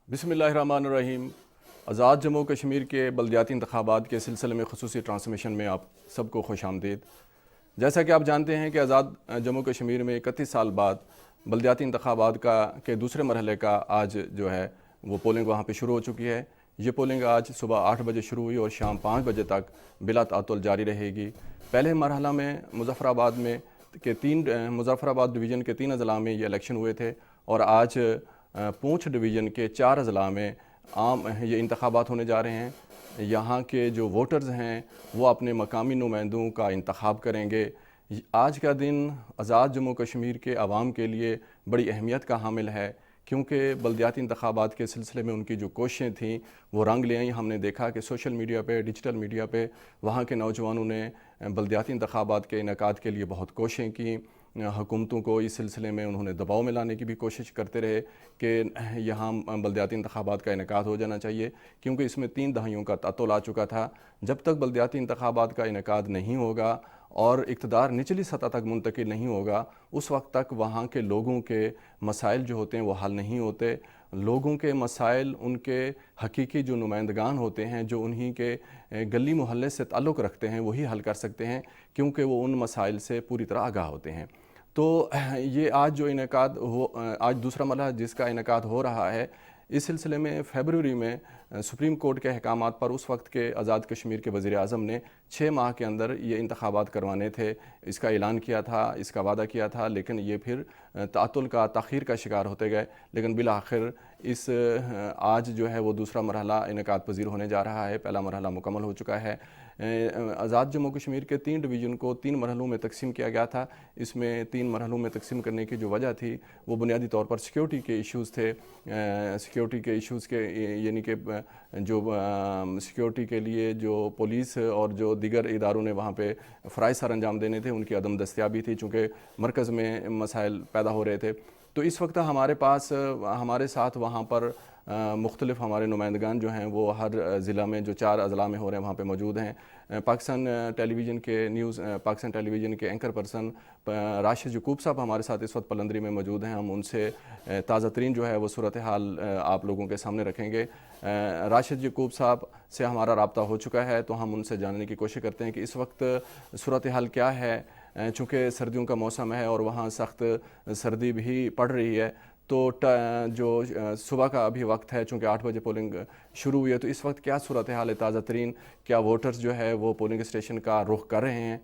बिस्मिल्लाहिर्रहमानिर्रहीम। आज़ाद जम्मू कश्मीर के बल्दियाती इंतखाबात के सिलसिले में ख़ुसूसी ट्रांसमिशन में आप सबको खुशामदीद। जैसा कि आप जानते हैं कि आज़ाद जम्मू कश्मीर में 31 साल बाद बल्दियाती इंतखाबात के दूसरे मरहले का आज जो है वो पोलिंग वहाँ पे शुरू हो चुकी है। ये पोलिंग आज सुबह 8 बजे शुरू हुई और शाम 5 बजे तक बिला तातुल जारी रहेगी। पहले मरहला में मुज़फ़्फ़राबाद डिवीज़न के 3 अज़ला में ये इलेक्शन हुए थे और आज पूंछ डिवीज़न के 4 अज़ला में आम ये इंतखाबात होने जा रहे हैं। यहाँ के जो वोटर्स हैं वो अपने मकामी नुमाइंदों का इंतखाब करेंगे। आज का दिन आज़ाद जम्मू कश्मीर के आवाम के लिए बड़ी अहमियत का हामिल है, क्योंकि बल्दियाती इंतखाबात के सिलसिले में उनकी जो कोशिशें थीं वो रंग ले आई। हमने देखा कि सोशल मीडिया पे, डिजिटल मीडिया पे वहाँ के नौजवानों ने बल्दियाती इंतखाबात के इनेकाद के लिए बहुत कोशिशें की। हुकूमतों को इस सिलसिले में उन्होंने दबाव में लाने की भी कोशिश करते रहे कि यहाँ बल्दियाती इंतखाबात का इनेकाद हो जाना चाहिए, क्योंकि इसमें 3 दहाइयों का तातुल आ चुका था। जब तक बल्दियाती इंतखाबात का इनेकाद नहीं होगा और इक़्तिदार निचली सतह तक मुंतकिल नहीं होगा, उस वक्त तक वहाँ के लोगों के मसाइल जो होते हैं वो हल नहीं होते। लोगों के मसाइल उनके हकीकी जो नुमाइंदगान होते हैं, जो उन्हीं के गली मोहल्ले से ताल्लुक़ रखते हैं, वही हल कर सकते हैं, क्योंकि वो उन मसाइल से पूरी तरह आगाह होते हैं। तो ये आज जो इनेकाद हो, आज दूसरा मरहला जिसका इनेकाद हो रहा है, इस सिलसिले में फ़रवरी में सुप्रीम कोर्ट के अहकामात पर उस वक्त के आज़ाद कश्मीर के वज़ीर आज़म ने 6 माह के अंदर ये इंतखाबात करवाने थे, इसका ऐलान किया था, इसका वादा किया था, लेकिन ये फिर तातुल का ताख़ीर का शिकार होते गए। लेकिन बिल आखिर आज जो है वो दूसरा मरहला इनेकाद पज़ीर होने जा रहा है। पहला मरहला मुकम्मल हो चुका है। आज़ाद जम्मू कश्मीर के 3 डिवीज़न को 3 मरहलों में तकसीम किया गया था। इसमें 3 मरहलों में तकसीम करने की जो वजह थी वो बुनियादी तौर पर सिक्योरिटी के इश्यूज़ थे। सिक्योरिटी के इश्यूज़ के यानी कि जो सिक्योरिटी के लिए जो पुलिस और जो दीगर इदारों ने वहाँ पे फ़राइज़ सर अंजाम देने थे, उनकी अदम दस्तयाबी थी, चूँकि मरकज़ में मसाइल पैदा हो रहे थे। तो इस वक्त हमारे साथ वहाँ पर मुख्तलिफ़ हमारे नुमाइंदगान जो हैं वो हर ज़िला में जो 4 अज़ला में हो रहे हैं वहाँ पे मौजूद हैं। पाकिस्तान टेलीविज़न के एंकर पर्सन राशिद यकूब साहब हमारे साथ इस वक्त पलंदरी में मौजूद हैं। हम उनसे ताज़ा तरीन जो है वो सूरत हाल आप लोगों के सामने रखेंगे। राशिद यकूब साहब से हमारा रब्ता हो चुका है, तो हम उनसे जानने की कोशिश करते हैं कि इस वक्त सूरत हाल क्या है। चूँकि सर्दियों का मौसम है और वहाँ सख्त सर्दी भी पड़ रही है, तो जो सुबह का अभी वक्त है, चूँकि 8 बजे पोलिंग शुरू हुई है, तो इस वक्त क्या सूरत हाल है ताज़ा तरीन? क्या वोटर्स जो है वो पोलिंग स्टेशन का रुख कर रहे हैं?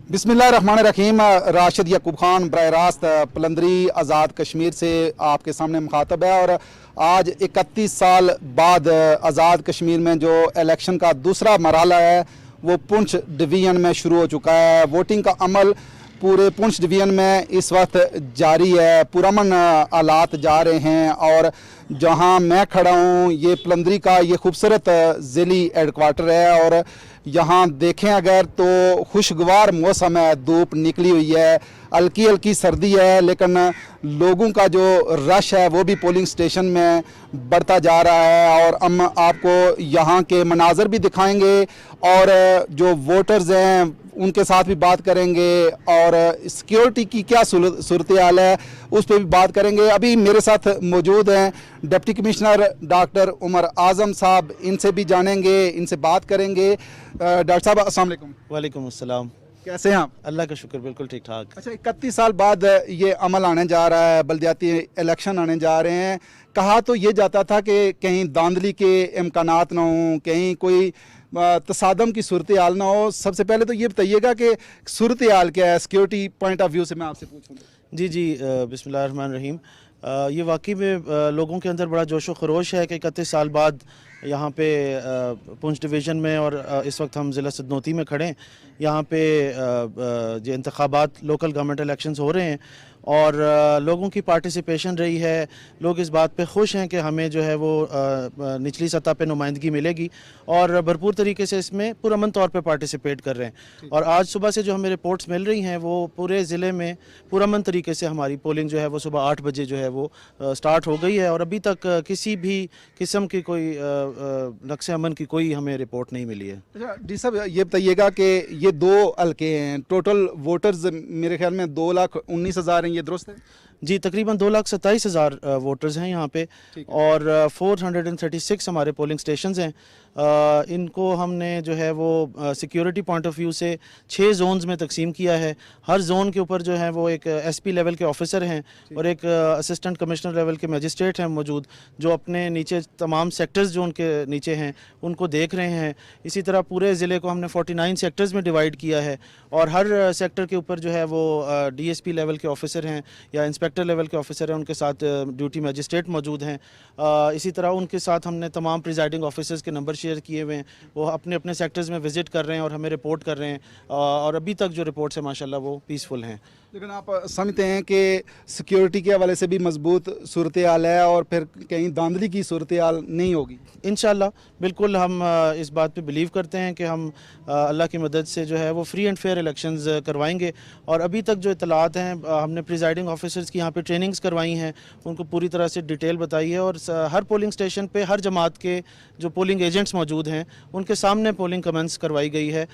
बिस्मिल्लाहिर्रहमानिर्रहीम। राशिद यकूब खान बराह रास्त पलंदरी आज़ाद कश्मीर से आपके सामने मुखातब है। और आज 31 साल बाद आज़ाद कश्मीर में जो इलेक्शन का दूसरा मरहला है वो पुंछ डिवीज़न में शुरू हो चुका है। वोटिंग का अमल पूरे पुंछ डिवीज़न में इस वक्त जारी है। पुरअमन हालात जा रहे हैं और जहां मैं खड़ा हूं ये पलंदरी का ये खूबसूरत ज़िली हेडक्वार्टर है और यहाँ देखें अगर तो खुशगवार मौसम है, धूप निकली हुई है, हल्की हल्की सर्दी है, लेकिन लोगों का जो रश है वो भी पोलिंग स्टेशन में बढ़ता जा रहा है। और हम आपको यहाँ के मनाजर भी दिखाएंगे और जो वोटर्स हैं उनके साथ भी बात करेंगे और सिक्योरिटी की क्या सूरत हाल है उस पर भी बात करेंगे। अभी मेरे साथ मौजूद हैं डिप्टी कमिश्नर डॉक्टर उमर आज़म साहब, इनसे भी जानेंगे, इनसे बात करेंगे। डॉक्टर साहब अस्सलाम वालेकुम। वालेकुम अस्सलाम। कैसे हैं आप? अल्लाह का शुक्र, बिल्कुल ठीक ठाक। अच्छा, 31 साल बाद ये अमल आने जा रहा है, बल्दियाती इलेक्शन आने जा रहे हैं। कहा तो ये जाता था कि कहीं धांधली के इम्कानात ना हो, कहीं कोई तसादम की सूरत हाल ना हो। सबसे पहले तो ये बताइएगा कि सूरत हाल क्या है सिक्योरिटी पॉइंट ऑफ व्यू से, मैं आपसे पूछूँगा। जी बिस्मिल्लाहिर्रहमानिर्रहीम। ये वाकई में लोगों के अंदर बड़ा जोशो खरोश है कि 31 साल बाद यहाँ पे पुंछ डिवीज़न में और इस वक्त हम ज़िला सदनौती में खड़े हैं। यहाँ पे जो इंतखाबात लोकल गवर्नमेंट इलेक्शंस हो रहे हैं और लोगों की पार्टिसिपेशन रही है। लोग इस बात पे खुश हैं कि हमें जो है वो निचली सतह पे नुमाइंदगी मिलेगी और भरपूर तरीके से इसमें पुरअमन तौर पे पार्टिसिपेट कर रहे हैं। और आज सुबह से जो हमें रिपोर्ट्स मिल रही हैं वो पूरे ज़िले में पुरअमन तरीके से हमारी पोलिंग जो है वो सुबह 8 बजे जो है वो स्टार्ट हो गई है और अभी तक किसी भी किस्म की कोई नक्शे अमन की कोई हमें रिपोर्ट नहीं मिली है। अच्छा डी साहब, ये बताइएगा कि ये 2 हल्के हैं, टोटल वोटर्स मेरे ख्याल में 2,19,000 हैं, ये दुरुस्त है? जी, तकरीबन 2,27,000 वोटर्स हैं यहाँ पे और 436 हमारे पोलिंग स्टेशंस हैं। इनको हमने जो है वो सिक्योरिटी पॉइंट ऑफ व्यू से 6 जोन्स में तकसीम किया है। हर जोन के ऊपर जो है वो एक एसपी लेवल के ऑफिसर हैं और एक असिस्टेंट कमिश्नर लेवल के मजिस्ट्रेट हैं मौजूद, जो अपने नीचे तमाम सेक्टर्स जो उनके नीचे हैं उनको देख रहे हैं। इसी तरह पूरे ज़िले को हमने 49 सेक्टर्स में डिवाइड किया है और हर सेक्टर के ऊपर जो है वो डीएसपी लेवल के ऑफिसर हैं या इंस्पेक्टर लेवल के ऑफिसर हैं, उनके साथ ड्यूटी मजिस्ट्रेट मौजूद हैं। इसी तरह उनके साथ हमने तमाम प्रिजाइडिंग ऑफिसर्स के नंबर शेयर किए हुए हैं, वो अपने अपने सेक्टर्स में विज़िट कर रहे हैं और हमें रिपोर्ट कर रहे हैं और अभी तक जो रिपोर्ट्स हैं माशाल्लाह वो पीसफुल हैं। लेकिन आप समझते हैं कि सिक्योरिटी के हवाले से भी मजबूत सूरत हाल है और फिर कहीं धांधली की सूरत हाल नहीं होगी? इंशाल्लाह बिल्कुल हम इस बात पे बिलीव करते हैं कि हम अल्लाह की मदद से जो है वो फ्री एंड फेयर इलेक्शंस करवाएंगे। और अभी तक जो इतलात हैं, हमने प्रिजाइडिंग ऑफिसर्स की यहाँ पे ट्रेनिंग्स करवाई हैं, उनको पूरी तरह से डिटेल बताई है और हर पोलिंग स्टेशन पे हर जमात के जो पोलिंग एजेंट्स मौजूद हैं उनके सामने पोलिंग कमेंस करवाई गई है।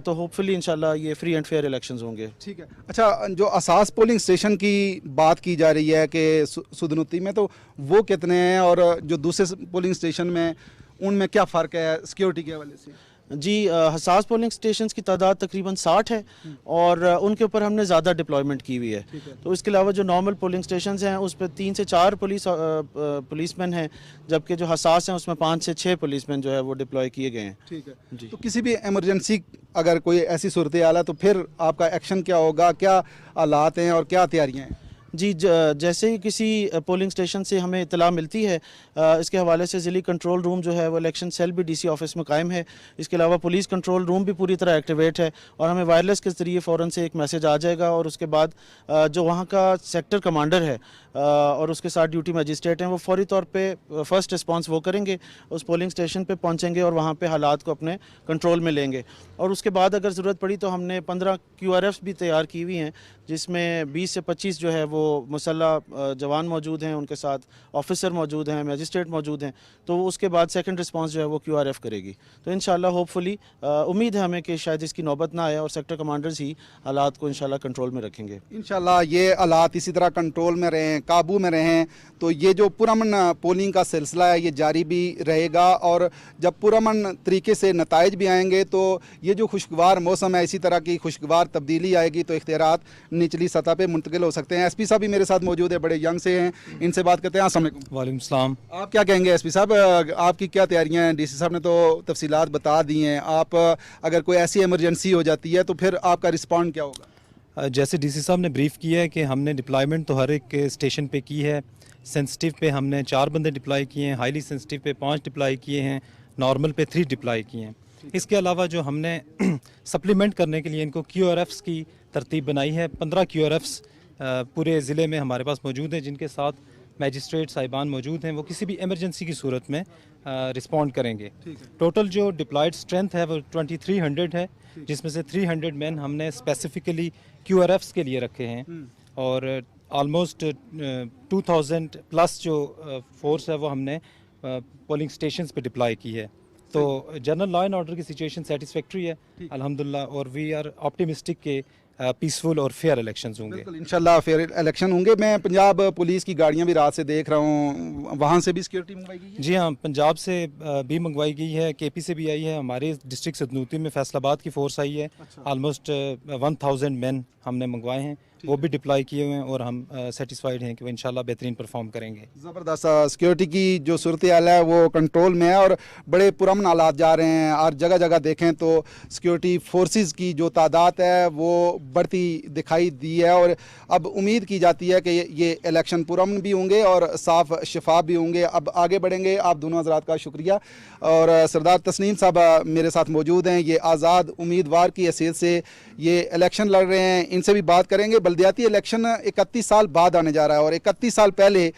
तो होपफुली इंशाल्लाह ये फ्री एंड फेयर इलेक्शंस होंगे। ठीक है। अच्छा, जो असास पोलिंग स्टेशन की बात की जा रही है कि सुदनूती में, तो वो कितने हैं और जो दूसरे पोलिंग स्टेशन में उनमें क्या फ़र्क है सिक्योरिटी के हवाले से? जी, हसास पोलिंग स्टेशंस की तादाद तकरीबन 60 है और उनके ऊपर हमने ज़्यादा डिप्लॉयमेंट की हुई है। तो इसके अलावा जो नॉर्मल पोलिंग स्टेशंस हैं उस पर 3 से 4 पुलिसमैन हैं, जबकि जो हसास हैं उसमें 5 से 6 पुलिसमैन जो है वो डिप्लॉय किए गए हैं। ठीक है जी। तो किसी भी इमरजेंसी अगर कोई ऐसी सूरत हाल है तो फिर आपका एक्शन क्या होगा, क्या हालात हैं और क्या तैयारियाँ हैं? जी, जैसे ही किसी पोलिंग स्टेशन से हमें इतला मिलती है, इसके हवाले से ज़िली कंट्रोल रूम जो है वो इलेक्शन सेल भी डीसी ऑफिस में कायम है। इसके अलावा पुलिस कंट्रोल रूम भी पूरी तरह एक्टिवेट है और हमें वायरलेस के ज़रिए फ़ौरन से एक मैसेज आ जाएगा और उसके बाद जो वहाँ का सेक्टर कमांडर है और उसके साथ ड्यूटी मजिस्ट्रेट हैं वो फौरी तौर पे फ़र्स्ट रिस्पांस वो करेंगे, उस पोलिंग स्टेशन पे पहुँचेंगे और वहाँ पे हालात को अपने कंट्रोल में लेंगे। और उसके बाद अगर ज़रूरत पड़ी तो हमने 15 QRFs भी तैयार की हुई हैं, जिसमें 20 से 25 जो है वो मुसल्ला जवान मौजूद हैं, उनके साथ ऑफिसर मौजूद हैं, मजिस्ट्रेट मौजूद हैं। तो उसके बाद सेकंड रिस्पांस जो है वो QRF करेगी। तो इंशाल्लाह होपफुली उम्मीद है हमें कि शायद इसकी नौबत ना आए और सेक्टर कमांडर्स ही हालात को इंशाल्लाह कंट्रोल में रखेंगे। इंशाल्लाह ये हालात इसी तरह कंट्रोल में रहें, काबू में रहें, तो ये जो पुरअमन पोलिंग का सिलसिला है ये जारी भी रहेगा और जब पुरअमन तरीके से नताइज भी आएंगे तो ये जो खुशगवार मौसम है, इसी तरह की खुशगवार तब्दीली आएगी तो इख्तियारात निचली सतह पे मुंतकिल हो सकते हैं। एसपी साहब भी मेरे साथ मौजूद है, बड़े यंग से हैं, इनसे बात करते हैं। अस्सलाम वालेकुम। वालेकुम सलाम। आप क्या कहेंगे एसपी साहब, आपकी क्या तैयारियां हैं? डीसी साहब ने तो तफसीलात बता दी हैं, आप अगर कोई ऐसी इमरजेंसी हो जाती है तो फिर आपका रिस्पॉन्ड क्या होगा? जैसे डीसी साहब ने ब्रीफ़ किया है कि हमने डिप्लॉयमेंट तो हर एक स्टेशन पे की है। सेंसिटिव पे हमने 4 बंदे डिप्लॉय किए हैं, हाईली सेंसिटिव पे 5 डिप्लॉय किए हैं, नॉर्मल पे 3 डिप्लॉय किए हैं। इसके अलावा जो हमने सप्लीमेंट करने के लिए इनको QRFs की तरतीब बनाई है। 15 QRFs पूरे ज़िले में हमारे पास मौजूद हैं, जिनके साथ मैजिस्ट्रेट साहिबान मौजूद हैं, वो किसी भी इमरजेंसी की सूरत में रिस्पॉन्ड करेंगे। टोटल जो डिप्लॉयड स्ट्रेंथ है वो 2300 है, जिसमें से 300 मैन हमने स्पेसिफिकली QRFs के लिए रखे हैं और ऑलमोस्ट 2000 प्लस जो फोर्स है वो हमने पोलिंग स्टेशंस पे डिप्लॉय की है। तो जनरल लॉ एंड ऑर्डर की सिचुएशन सेटिस्फैक्ट्री है अल्हम्दुलिल्लाह और वी आर ऑप्टिमिस्टिक के पीसफुल और फेयर इलेक्शंस होंगे। इंशाल्लाह फेयर इलेक्शन होंगे। मैं पंजाब पुलिस की गाड़ियां भी रात से देख रहा हूं, वहां से भी सिक्योरिटी मंगवाई गई है? जी हाँ, पंजाब से भी मंगवाई गई है, KP से भी आई है, हमारे डिस्ट्रिक्ट सदनूती में फैसलाबाद की फोर्स आई है। ऑलमोस्ट 1000 मैन हमने मंगवाए हैं, वो भी डिप्लॉय किए हुए हैं और हम सेटिस्फाइड हैं कि वो इंशाल्लाह बेहतरीन परफॉर्म करेंगे। ज़बरदस्त। सिक्योरिटी की जो सूरत हाल है वो कंट्रोल में है और बड़े पुरअमन हालात जा रहे हैं। और जगह जगह देखें तो सिक्योरिटी फोर्सेस की जो तादाद है वो बढ़ती दिखाई दी है और अब उम्मीद की जाती है कि ये इलेक्शन पुरअमन भी होंगे और साफ शफाफ भी होंगे। अब आगे बढ़ेंगे। आप दोनों हज़रात का शुक्रिया। और सरदार तस्नीम साहब मेरे साथ मौजूद हैं, ये आज़ाद उम्मीदवार की हैसियत से ये इलेक्शन लड़ रहे हैं। इनसे भी बात करेंगे। बल्दियाती इलेक्शन 31 साल बाद आने जा रहा है और 31 साल पहले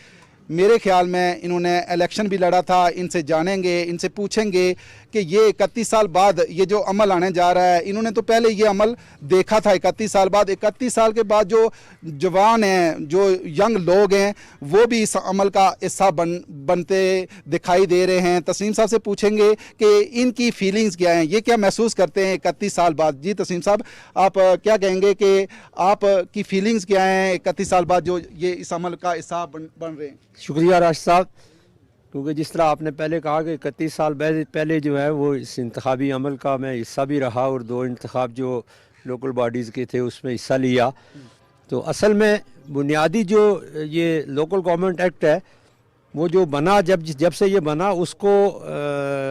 मेरे ख्याल में इन्होंने इलेक्शन भी लड़ा था। इनसे जानेंगे, इनसे पूछेंगे कि ये 31 साल बाद ये जो अमल आने जा रहा है, इन्होंने तो पहले ये अमल देखा था 31 साल बाद। 31 साल के बाद जो जवान हैं, जो यंग लोग हैं, वो भी इस अमल का हिस्सा बनते दिखाई दे रहे हैं। तस्नीम साहब से पूछेंगे कि इनकी फीलिंग्स क्या हैं, ये क्या महसूस करते हैं 31 साल बाद। जी तस्नीम साहब, आप क्या कहेंगे कि आपकी फीलिंग्स क्या हैं 31 साल बाद जो ये इस अमल का हिस्सा बन रहे हैं? शुक्रिया राशिद साहब, क्योंकि जिस तरह आपने पहले कहा कि 31 साल पहले जो है वो इस इंतखाबी अमल का मैं हिस्सा भी रहा और 2 इंतखाब जो लोकल बॉडीज़ के थे उसमें हिस्सा लिया। तो असल में बुनियादी जो ये लोकल गवर्नमेंट एक्ट है वो जो बना, जब से ये बना उसको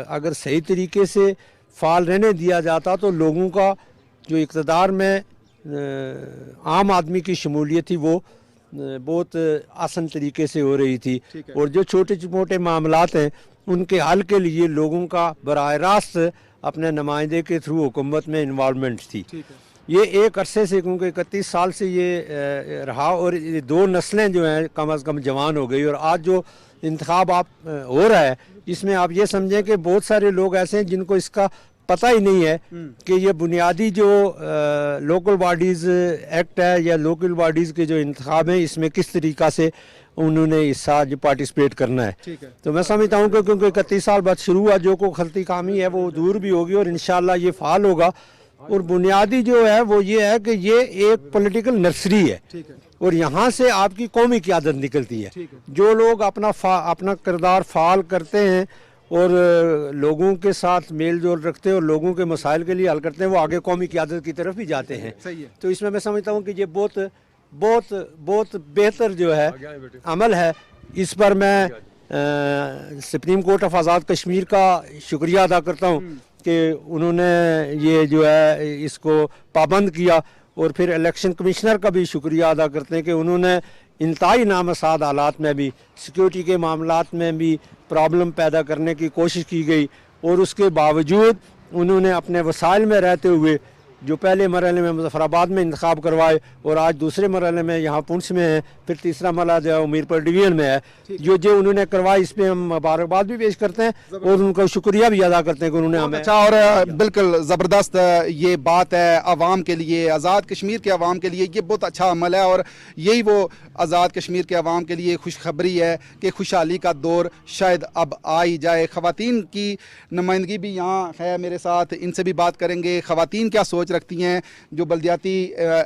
अगर सही तरीके से फ़ाल रहने दिया जाता तो लोगों का जो इक़्तिदार में आम आदमी की शमूलियत थी वो बहुत आसान तरीके से हो रही थी। और जो छोटे मोटे मामलात हैं उनके हल के लिए लोगों का बराह रास्त अपने नुमाइंदे के थ्रू हुकूमत में इन्वॉल्वमेंट थी। ये एक अरसे से, क्योंकि 31 साल से ये रहा और ये 2 नस्लें जो हैं कम अज़ कम जवान हो गई। और आज जो इंतखाब आप हो रहा है इसमें आप ये समझें कि बहुत सारे लोग ऐसे हैं जिनको इसका पता ही नहीं है कि ये बुनियादी जो लोकल बॉडीज़ एक्ट है या लोकल बॉडीज़ के जो इंतखाब हैं इसमें किस तरीक़ा से उन्होंने हिस्सा जो पार्टिसिपेट करना है। तो मैं समझता हूँ कि क्योंकि 31 साल बाद शुरू हुआ जो को खलती कामी है वो दूर भी होगी और इंशाल्लाह ये फ़ाल होगा। और बुनियादी जो है वो ये है कि ये एक पॉलिटिकल नर्सरी है और यहाँ से आपकी कौमी क़यादत निकलती है। जो लोग अपना किरदार फ़ाल करते हैं और लोगों के साथ मेल जोल रखते हैं और लोगों के मसाइल के लिए हल करते हैं, वो आगे कौमी क़यादत की तरफ भी जाते हैं। तो इसमें मैं समझता हूँ कि ये बहुत बहुत बहुत बेहतर जो है अमल है। इस पर मैं supreme court of Azad Kashmir का शुक्रिया अदा करता हूँ कि उन्होंने ये जो है इसको पाबंद किया। और फिर इलेक्शन कमिश्नर का भी शुक्रिया अदा करते हैं कि उन्होंने इंतहाई नामसाद हालात में भी, सिक्योरिटी के मामलात में भी प्रॉब्लम पैदा करने की कोशिश की गई और उसके बावजूद उन्होंने अपने वसाइल में रहते हुए जो पहले मरहले में मुजफ्फराबाद में इंतखाब करवाए और आज दूसरे मरहले में यहाँ पुंछ में है, फिर तीसरा मरहला जो है मीरपुर डिवीजन में है, जो उन्होंने करवाई इस पर हम मुबारकबाद भी पेश करते हैं और उनका शुक्रिया भी अदा करते हैं कि उन्होंने हमें। अच्छा, और बिल्कुल ज़बरदस्त ये बात है आवाम के लिए, आज़ाद कश्मीर के आवाम के लिए ये बहुत अच्छा अमल है। और यही वो आज़ाद कश्मीर के आवाम के लिए खुशखबरी है कि खुशहाली का दौर शायद अब आ ही जाए। ख़वातीन की नुमाइंदगी भी यहाँ है मेरे साथ, इनसे भी बात करेंगे। ख़वातीन क्या सोच रखती हैं जो बल्दियाती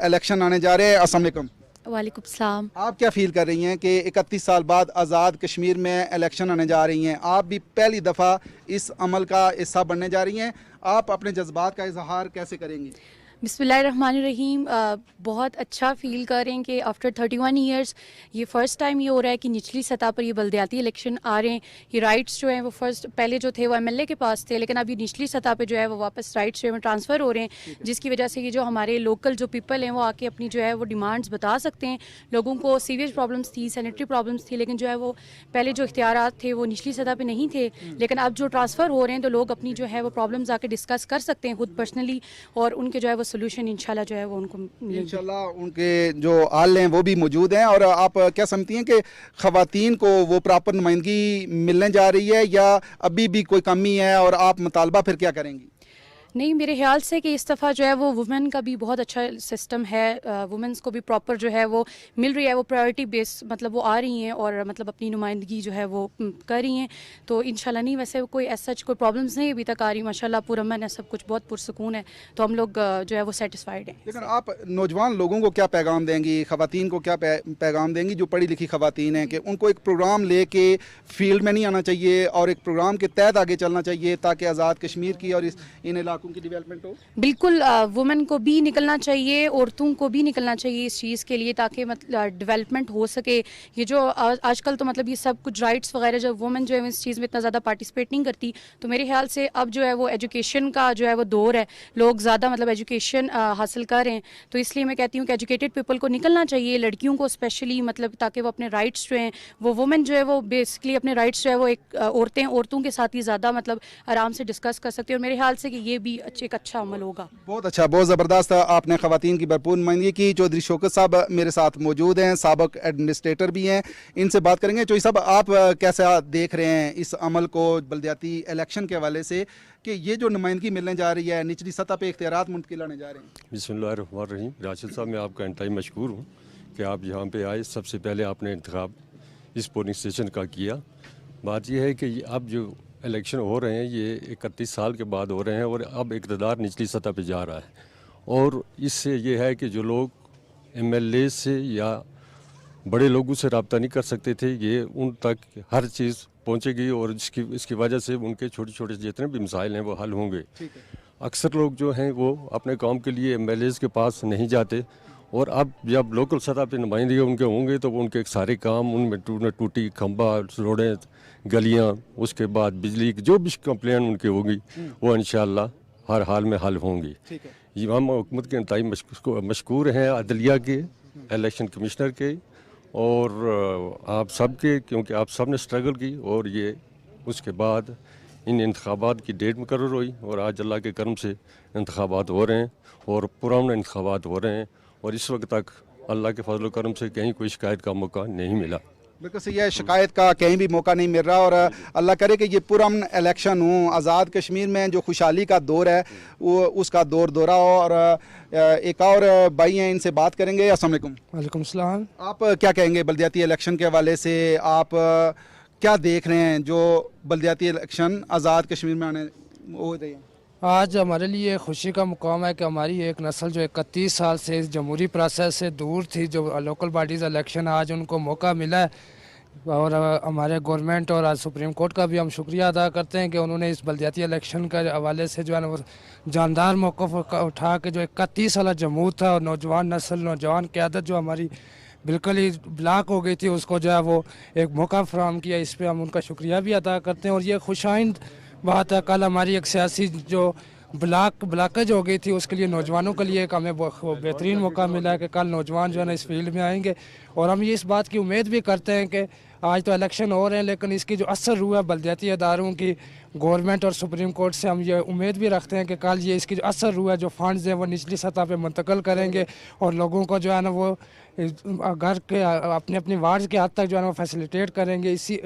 इलेक्शन आने जा रहे हैं? अस्सलाम वालेकुम। वालेकुम सलाम। आप क्या फील कर रही हैं कि 31 साल बाद आज़ाद कश्मीर में इलेक्शन आने जा रही हैं? आप भी पहली दफ़ा इस अमल का हिस्सा बनने जा रही हैं। आप अपने जज्बात का इजहार कैसे करेंगी? बिस्मिल्लाहिर्रहमानिर्रहीम। बहुत अच्छा फ़ील कर रहे हैं कि आफ्टर 31 ईयर्स ये फ़र्स्ट टाइम ये हो रहा है कि निचली सतह पर ये बल्दियाती इलेक्शन आ रहे हैं। ये राइट्स जो हैं वो फर्स्ट पहले जो थे वो एमएलए के पास थे, लेकिन अभी निचली सतह पे जो है वो वापस राइट्स जो है ट्रांसफ़र हो रहे हैं, जिसकी वजह से ये जो हमारे लोकल जो पीपल हैं वो आके अपनी जो है वो डिमांड्स बता सकते हैं। लोगों को सीवियज प्रॉब्लम्स थी, सैनिटरी प्रॉब्लम्स थी, लेकिन जो है वो पहले जो इख्तियारात थे वो निचली सतह पर नहीं थे, लेकिन अब जो ट्रांसफ़र हो रहे हैं तो लोग अपनी जो है वो प्रॉब्लम्स आके डिस्कस कर सकते हैं खुद पर्सनली और उनके जो है वो सोल्यूशन इंशाल्लाह जो है वो उनको मिलेंगे। इंशाल्लाह उनके जो आल हैं वो भी मौजूद हैं। और आप क्या समझती हैं कि ख़वातीन को वो प्रॉपर नुमाइंदगी मिलने जा रही है या अभी भी कोई कमी है और आप मुतालबा फिर क्या करेंगी? नहीं, मेरे ख्याल से कि इस दफ़ा जो है वो वुमेन का भी बहुत अच्छा सिस्टम है। वुमेन्स को भी प्रॉपर जो है वो मिल रही है, वो प्रायोरिटी बेस मतलब वो आ रही हैं और मतलब अपनी नुमाइंदगी जो है वो कर रही हैं। तो इंशाल्लाह नहीं, वैसे कोई ऐसा कोई प्रॉब्लम्स नहीं अभी तक आ रही, माशाल्लाह पुरअमन है, सब कुछ बहुत पुरसुकून है, तो हम लोग जो है वो सेटिस्फाइड हैं। लेकिन आप नौजवान लोगों को क्या पैगाम देंगी, ख़वातीन को क्या पैगाम देंगी जो पढ़ी लिखी ख़वातीन हैं, कि उनको एक प्रोग्राम ले के फील्ड में नहीं आना चाहिए और एक प्रोग्राम के तहत आगे चलना चाहिए ताकि आज़ाद कश्मीर की और इन इलाकों की डेवलपमेंट हो? बिल्कुल, वुमेन को भी निकलना चाहिए, औरतों को भी निकलना चाहिए इस चीज़ के लिए ताकि मतलब डेवलपमेंट हो सके। ये जो आजकल तो मतलब ये सब कुछ राइट्स वगैरह जब वुमेन जो है इस चीज़ में इतना ज़्यादा पार्टिसिपेट नहीं करती, तो मेरे ख्याल से अब जो है वो एजुकेशन का जो है वो दौर है, लोग ज़्यादा मतलब एजुकेशन हासिल कर रहे हैं, तो इसलिए मैं कहती हूँ कि एजुकेटेड पीपल को निकलना चाहिए, लड़कियों को स्पेशली, मतलब ताकि वो अपने राइट्स जो हैं वो वुमेन जो है वो बेसिकली अपने राइट्स जो है वो एक औरतों के साथ ही ज़्यादा मतलब आराम से डिस्कस कर सकती है। और मेरे ख्याल से कि ये भी एक अच्छा अमल होगा। बहुत अच्छा, बहुत ज़बरदस्त। आपने ख़वातीन की भरपूर नुमाइंदगी की। चौधरी शौकत साहब मेरे साथ मौजूद हैं, साबिक एडमिनिस्ट्रेटर भी हैं, इनसे बात करेंगे। चौधरी साहब, आप कैसा देख रहे हैं इस अमल को बल्दियाती इलेक्शन के हवाले से कि ये जो नुमाइंदगी मिलने जा रही है, निचली सतह पे इख्तियारात मुंतकिल होने जा रहे हैं? बिस्मिल्लाहिर्रहमानिर्रहीम। राशिद साहब, मैं आपका इंतहाई मशकूर हूँ कि आप यहाँ पे आए। सबसे पहले आपने इंतखाब इस पोलिंग स्टेशन का किया। बात यह है कि अब जो इलेक्शन हो रहे हैं ये 31 साल के बाद हो रहे हैं और अब इक़्तिदार निचली सतह पे जा रहा है, और इससे ये है कि जो लोग MLA से या बड़े लोगों से रब्ता नहीं कर सकते थे, ये उन तक हर चीज़ पहुँचेगी और इसकी वजह से उनके छोटे छोटे जितने भी मसाइल हैं वो हल होंगे। अक्सर लोग जो हैं वो अपने काम के लिए MLAs के पास नहीं जाते, और अब जब लोकल सतह पे नुमाइंदगी उनके होंगे तो उनके सारे काम, उनमें टूटी खंबा, रोडें, गलियां, उसके बाद बिजली की जो भी कंप्लेन उनकी होगी वो इंशाअल्लाह हर हाल में हल होंगी। ये हम हुकूमत के इंतहाई मशकूर हैं, अदलिया के, इलेक्शन कमिश्नर के और आप सब के, क्योंकि आप सब ने स्ट्रगल की और ये उसके बाद इन इंतखाबात की डेट मुकर्रर हुई और आज अल्लाह के करम से इंतखाबात हो रहे हैं और पुराने इंतखाबात हो रहे हैं, और इस वक्त तक अल्लाह के फजल करम से कहीं कोई शिकायत का मौका नहीं मिला। बिल्कुल सही है, शिकायत का कहीं भी मौका नहीं मिल रहा, और अल्लाह करे कि ये पुरअमन इलेक्शन हो, आज़ाद कश्मीर में जो खुशहाली का दौर है वो उसका दौर दोहरा हो। और एक और भाई हैं, इनसे बात करेंगे। अस्सलाम वालेकुम। वालेकुम सलाम। आप क्या कहेंगे बल्दियाती इलेक्शन के हवाले से? आप क्या देख रहे हैं जो बल्दियाती इलेक्शन आज़ाद कश्मीर में आने हो रही है? आज हमारे लिए खुशी का मुकाम है कि हमारी एक नस्ल जो 31 साल से इस जमहूरी प्रोसेस से दूर थी, जो लोकल बॉडीज़ इलेक्शन, आज उनको मौका मिला है। और हमारे गवर्नमेंट और आज सुप्रीम कोर्ट का भी हम शुक्रिया अदा करते हैं कि उन्होंने इस बल्दियाती इलेक्शन के हवाले से जो है ना वो जानदार मौक़िफ़ उठा के जो 31 साल जमहूर था और नौजवान नस्ल, नौजवान क़यादत जो हमारी बिल्कुल ही ब्लॉक हो गई थी, उसको जो है वो एक मौका फराहम किया। इस पर हम उनका शुक्रिया भी अदा करते हैं। और ये खुशाइंद बात है, कल हमारी एक सियासी जो ब्लॉकेज हो गई थी उसके लिए नौजवानों के लिए एक हमें बेहतरीन मौका मिला है कि कल नौजवान जो है ना इस फील्ड में आएंगे। और हम ये इस बात की उम्मीद भी करते हैं कि आज तो इलेक्शन हो रहे हैं, लेकिन इसकी जो असर हुआ है बल्दियाती इदारों की, गवर्नमेंट और सुप्रीम कोर्ट से हम ये उम्मीद भी रखते हैं कि कल ये इसकी जो असर हुआ है, जो फंड्स हैं वो निचली सतह पे मुंतकिल करेंगे और लोगों को जो है ना वो घर के अपने अपनी वार्ड के हद तक जो है ना वो फैसिलिटेट करेंगे। इसी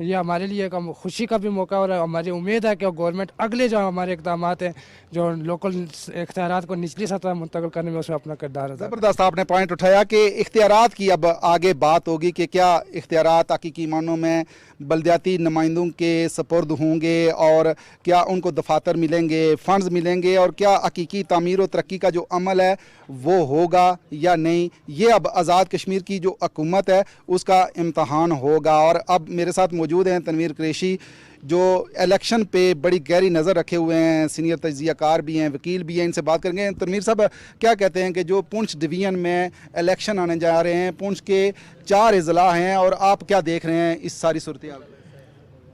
ये हमारे लिए एक खुशी का भी मौका और हमारी उम्मीद है कि गवर्नमेंट अगले जो हमारे इकदाम हैं जो लोकल इख्तियारात को निचली सतह मुंतकिल करने में उसमें अपना किरदार अदा। ज़बरदस्त आपने पॉइंट उठाया कि इख्तियारात की अब आगे बात होगी कि क्या इख्तियारात हकीकी मानों में बल्दियाती नुमाइंदों के सपुर्द होंगे और क्या उनको दफातर मिलेंगे, फंड्स मिलेंगे, और क्या हकीकी तामीर और तरक्की का जो अमल है वो होगा या नहीं, ये अब आज़ाद कश्मीर की जो हुकूमत है उसका इम्तहान होगा। और अब मेरे साथ मौजूद हैं तनवीर कुरैशी, जो इलेक्शन पे बड़ी गहरी नज़र रखे हुए हैं, सीनियर तज्ज़ियाकार भी हैं, वकील भी हैं। इनसे बात करेंगे। तनवीर साहब, क्या कहते हैं कि जो पुंछ डिवीज़न में इलेक्शन आने जा रहे हैं, पुंछ के 4 अजला हैं, और आप क्या देख रहे हैं इस सारी सूरत हाल?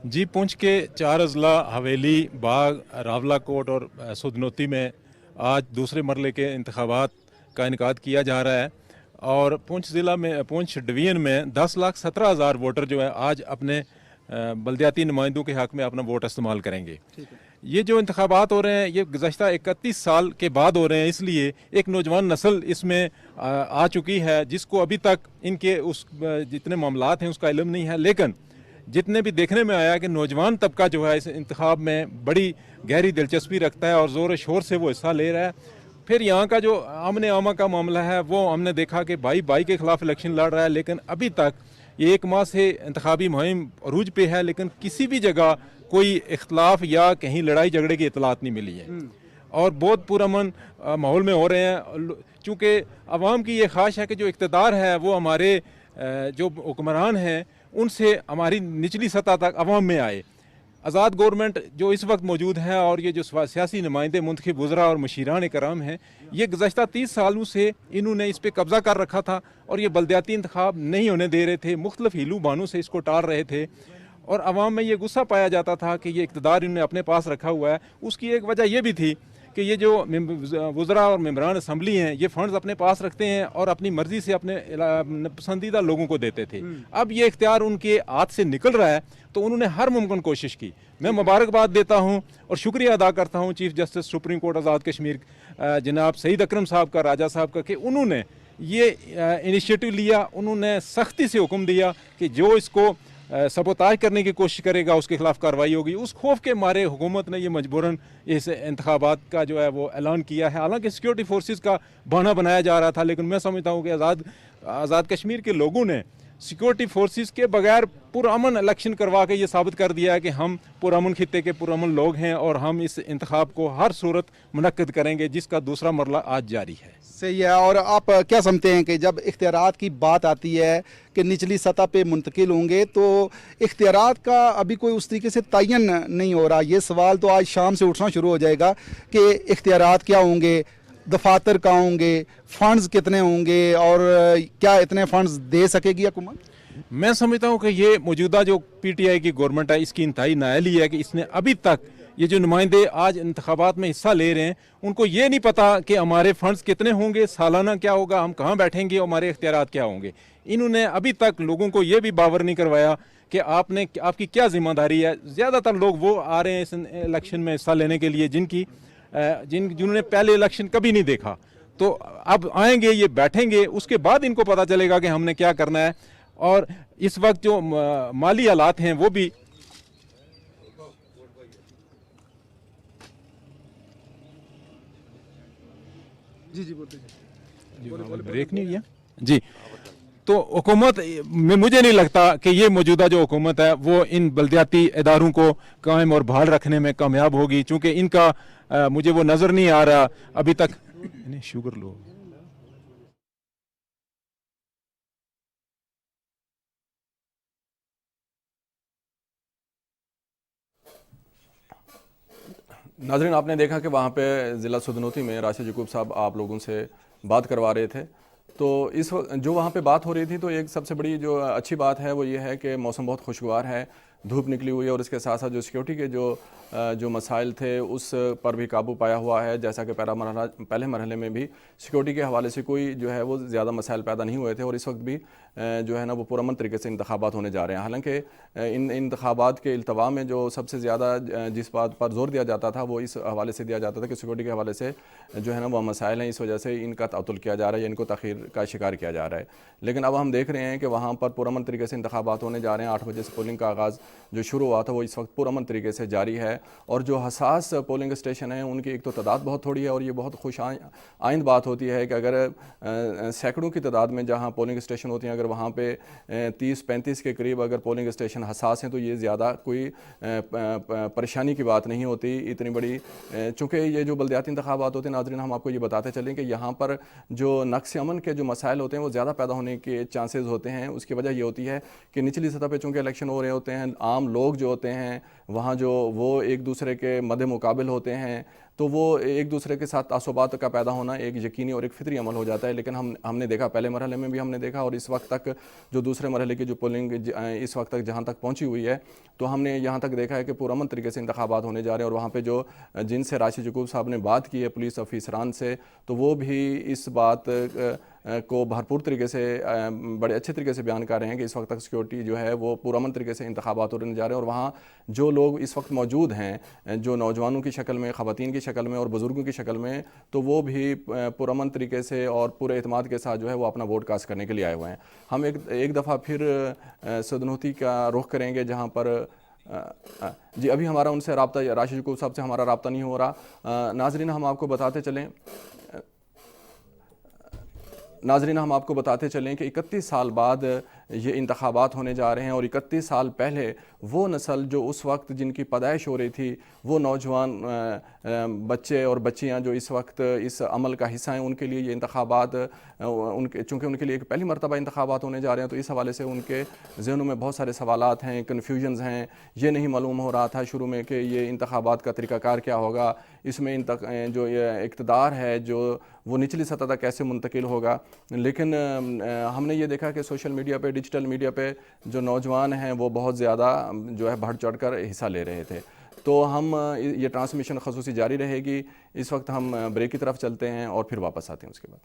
जी, पुंछ के 4 अजला हवेली, बाग, रावलाकोट और सुधनोती में आज दूसरे मरले के इंतखाबात का इनकाद किया जा रहा है। और पुंछ ज़िला में, पुंछ डिवीज़न में 10,17,000 वोटर जो है आज अपने बल्दियाती नुमाइंदों के हक़ में अपना वोट इस्तेमाल करेंगे। ये जो इंतखाबात हो रहे हैं ये गुज़श्ता 31 साल के बाद हो रहे हैं, इसलिए एक नौजवान नस्ल इसमें आ चुकी है जिसको अभी तक इनके उस जितने मामलात हैं उसका इल्म नहीं है। लेकिन जितने भी देखने में आया कि नौजवान तबका जो है इस इंतखाब में बड़ी गहरी दिलचस्पी रखता है और ज़ोर शोर से वो हिस्सा ले रहा है। फिर यहाँ का जो आमने आमा का मामला है वो हमने देखा कि भाई के ख़िलाफ़ इलेक्शन लड़ रहा है, लेकिन अभी तक ये 1 माह से इंतखाबी मुहिम अरूज पे है, लेकिन किसी भी जगह कोई इख्तलाफ या कहीं लड़ाई झगड़े की इतलात नहीं मिली है और बहुत पुरअमन माहौल में हो रहे हैं। चूँकि अवाम की ये ख्वाहिश है कि जो इक़्तिदार है वो हमारे जो हुक्मरान हैं उनसे हमारी निचली सतह तक अवाम में आए। आज़ाद गवर्नमेंट जो इस वक्त मौजूद है और ये जो सियासी नुमाइंदे मुंतखब वज़रा और मशीरान कराम हैं, ये गुज़श्ता 30 सालों से इन्होंने इस पर कब्ज़ा कर रखा था और ये बल्दियाती इंतखाब नहीं होने दे रहे थे, मुख्तलिफ हीलू बानों से इसको टाल रहे थे और अवाम में ये गुस्सा पाया जाता था कि ये इक़्तिदार इन्होंने अपने पास रखा हुआ है। उसकी एक वजह यह भी थी कि ये जो वज़रा और मेंबरान असम्बली हैं ये फ़ंड्स अपने पास रखते हैं और अपनी मर्ज़ी से अपने पसंदीदा लोगों को देते थे। अब ये इख्तियार उनके हाथ से निकल रहा है, तो उन्होंने हर मुमकिन कोशिश की। मैं मुबारकबाद देता हूँ और शुक्रिया अदा करता हूँ chief justice supreme court Azad Kashmir जनाब सईद अकरम साहब का, राजा साहब का, कि उन्होंने ये इनिशिएटिव लिया। उन्होंने सख्ती से हुक्म दिया कि जो इसको सबोताज करने की कोशिश करेगा उसके खिलाफ कार्रवाई होगी। उस खौफ के मारे हुकूमत ने ये मजबूरन इस इंतखाबात का जो है वो ऐलान किया है। हालांकि सिक्योरिटी फोर्सेस का बहाना बनाया जा रहा था, लेकिन मैं समझता हूँ कि आज़ाद कश्मीर के लोगों ने सिक्योरिटी फोर्सेस के बगैर पुरअमन इलेक्शन करवा के ये साबित कर दिया है कि हम पुरअमन खित्ते के पुरअमन लोग हैं और हम इस इंतखाब को हर सूरत मुनक्किद करेंगे, जिसका दूसरा मरला आज जारी है। सही है। और आप क्या समझते हैं कि जब इख्तियारात की बात आती है कि निचली सतह पे मुंतकिल होंगे, तो इख्तियारात का अभी कोई उस तरीके से तयन नहीं हो रहा। ये सवाल तो आज शाम से उठना शुरू हो जाएगा कि इख्तियारात क्या होंगे, दफातर कहाँ होंगे, फ़ंड्स कितने होंगे और क्या इतने फ़ंड्स दे सकेगी हुकूमत? मैं समझता हूँ कि ये मौजूदा जो पीटीआई की गवर्नमेंट है इसकी इंतहाई नाअहली है कि इसने अभी तक ये जो नुमाइंदे आज इंतखाबात में हिस्सा ले रहे हैं उनको ये नहीं पता कि हमारे फंड्स कितने होंगे, सालाना क्या होगा, हम कहाँ बैठेंगे, हमारे इख्तियारात क्या होंगे। इन्होंने अभी तक लोगों को ये भी बावर नहीं करवाया कि आपकी क्या जिम्मेदारी है। ज़्यादातर लोग वो आ रहे हैं इस इलेक्शन में हिस्सा लेने के लिए जिन्होंने पहले इलेक्शन कभी नहीं देखा, तो अब आएंगे, ये बैठेंगे, उसके बाद इनको पता चलेगा कि हमने क्या करना है। और इस वक्त जो माली हालात हैं वो भी ब्रेक नहीं किया जी। तो हुकूमत में मुझे नहीं लगता कि ये मौजूदा जो हुकूमत है वो इन बल्दियाती इदारों को कायम और बहाल रखने में कामयाब होगी, चूँकि इनका मुझे वो नज़र नहीं आ रहा अभी तक। शुगर लो। नाज़रीन, आपने देखा कि वहाँ पे ज़िला सुदनौती में राशिद यकूब साहब आप लोगों से बात करवा रहे थे। तो इस वक्त जो वहाँ पे बात हो रही थी, तो एक सबसे बड़ी जो अच्छी बात है वो ये है कि मौसम बहुत खुशगवार है, धूप निकली हुई है और इसके साथ साथ जो सिक्योरिटी के जो मसाइल थे उस पर भी काबू पाया हुआ है। जैसा कि पहले मरहले में भी सिक्योरिटी के हवाले से कोई जो है वो ज़्यादा मसाइल पैदा नहीं हुए थे और इस वक्त भी जो है ना वो पुरअमन तरीके से इंतखाबात होने जा रहे हैं। हालांकि इन इंतखाबात के इल्तवा में जो सबसे ज़्यादा जिस बात पर जोर दिया जाता था वो इस हवाले से दिया जाता था कि सिक्योरिटी के हवाले से जो है ना वो मसाइल हैं, इस वजह से इनका तातुल किया जा रहा है या इनको तख़ीर का शिकार किया जा रहा है। लेकिन अब हम देख रहे हैं कि वहाँ पर पुरअमन तरीके से इंतखाबात होने जा रहे हैं। 8 बजे से पोलिंग का आगाज़ जो शुरू हुआ था वो इस वक्त पुरअमन तरीके से जारी है और जो हसास पोलिंग स्टेशन हैं उनकी एक तो तादाद बहुत थोड़ी है और ये बहुत खुश आइंद बात होती है कि अगर सैकड़ों की तादाद में जहाँ पोलिंग स्टेशन होती हैं, अगर वहाँ पे 30-35 के करीब अगर पोलिंग स्टेशन हसास हैं तो ये ज़्यादा कोई परेशानी की बात नहीं होती इतनी बड़ी। चूँकि ये जो बल्दियाती इंतखाबात होते हैं, नाज़रीन हम आपको ये बताते चलें कि यहाँ पर जो नक्स अमन के जो मसाइल होते हैं वो ज़्यादा पैदा होने के चांसेस होते हैं। उसकी वजह ये होती है कि निचली सतह पर चूँकि इलेक्शन हो रहे होते हैं, आम लोग जो होते हैं वहाँ जो वो एक दूसरे के मद्दे मुकाबिल होते हैं, तो वो एक दूसरे के साथ तासुबात का पैदा होना एक यकीनी और एक फितरी अमल हो जाता है। लेकिन हमने देखा, पहले मरहले में भी हमने देखा और इस वक्त तक जो दूसरे मरहले की जो पोलिंग इस वक्त तक जहाँ तक पहुँची हुई है, तो हमने यहाँ तक देखा है कि पुरअमन तरीके से इंतखाबात होने जा रहे हैं। और वहाँ पे जो जिनसे राशिद यकूब साहब ने बात की है पुलिस अफसरान से, तो वो भी इस बात को भरपूर तरीके से बड़े अच्छे तरीके से बयान कर रहे हैं कि इस वक्त तक सिक्योरिटी जो है वो पुरअमन तरीके से इंतखाबात होने जा रहे हैं। और वहाँ जो लोग इस वक्त मौजूद हैं, जो नौजवानों की शक्ल में, ख़वातीन की शक्ल में और बुज़ुर्गों की शक्ल में, तो वो भी पुरअमन तरीके से और पूरे एतमाद के साथ जो है वो अपना वोट कास्ट करने के लिए आए हुए हैं। हम एक दफ़ा फिर सुदनौती का रुख करेंगे जहाँ पर जी अभी हमारा उनसे रब्ता, राशिद यकूब साहब से हमारा रब्ता नहीं हो रहा। नाज़रीन हम आपको बताते चलें कि 31 साल बाद ये इंतखाबात होने जा रहे हैं और 31 साल पहले वो नस्ल जो उस वक्त जिनकी पैदाइश हो रही थी, वो नौजवान बच्चे और बच्चियां जो इस वक्त इस अमल का हिस्सा हैं, उनके लिए ये इंतखाबात चूँकि उनके लिए एक पहली मरतबा इंतखाबात होने जा रहे हैं, तो इस हवाले से उनके जहनों में बहुत सारे सवालात हैं, कन्फ्यूजन्स हैं। ये नहीं मालूम हो रहा था शुरू में कि ये इंतखाबात का तरीक़ाकार क्या होगा, इसमें जो ये इक़्तिदार है जो वो निचली सतह तक कैसे मुंतकिल होगा। लेकिन हमने ये देखा कि सोशल मीडिया पे, डिजिटल मीडिया पे जो नौजवान हैं वो बहुत ज़्यादा जो है बढ़ चढ़ कर हिस्सा ले रहे थे। तो हम ये ट्रांसमिशन खसूसी जारी रहेगी। इस वक्त हम ब्रेक की तरफ चलते हैं और फिर वापस आते हैं उसके बाद।